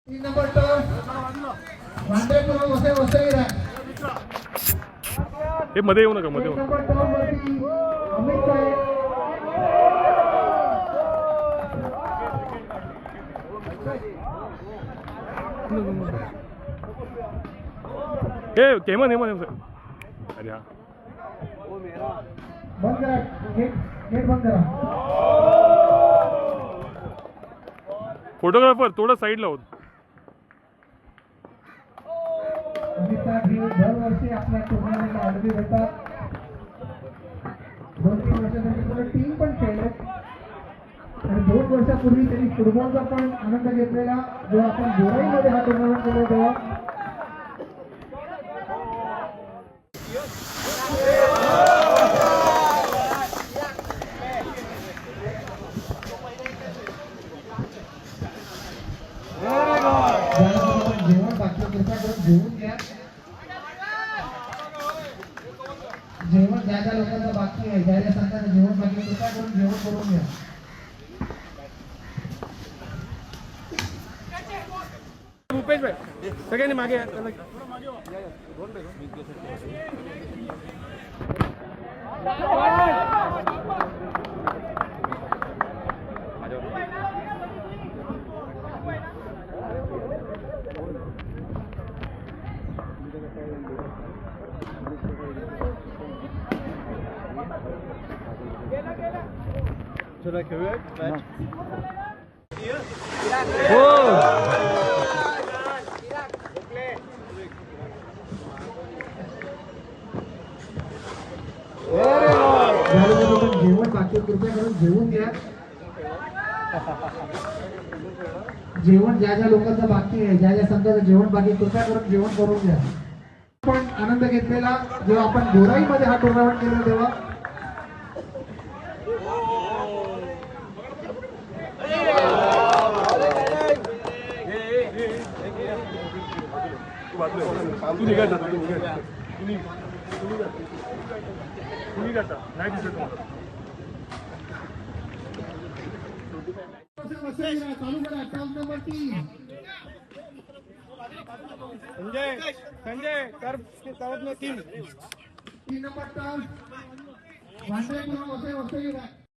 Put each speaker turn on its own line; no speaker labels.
3 number turn वांडे करून वसई
हे मध्ये येऊ नका मध्ये
नंबर टर्न वरती अमित साहेब
हे केमन अरे हा
बंद करा गेट बंद करा
फोटोग्राफर थोडं साईडला होत
अमित साहेब हे दरवर्षी आपल्या टुर्नामेंटला आयोजित होतात 2-3 वर्षांपूर्वी टीम पण खेळले आणि 2 वर्षापूर्वी त्यांनी फुटबॉलचा पण आनंद घेतलेला जेव्हा आपण गोराईमध्ये हा टुर्नामेंट केला तेव्हा जेवण बाकी कृपया करून जेवून घ्या जेवण ज्या ज्या लोकांचं बाकी आहे ज्या ज्या संघाचं जेवण बाकी कृपया करून जेवण करून घ्या
रुपेश भाई सगळ्यांनी मागे
चला खेळूया मॅच
हो
जेवण बाकी कृपया करून जेवून घ्या जेवण ज्या ज्या लोकांचं बाकी आहे ज्या ज्या संघाचं जेवण बाकी कृपया करून जेवण करून घ्या पण आनंद घेतलेला जेव्हा आपण गोराईमध्ये हा टुर्नामेंट केला तेव्हा
तू निघायचा नाही दिसत
चालू करा टर्न नंबर 3
संजय कर 3
नंबर टर्न वांडे करून वसई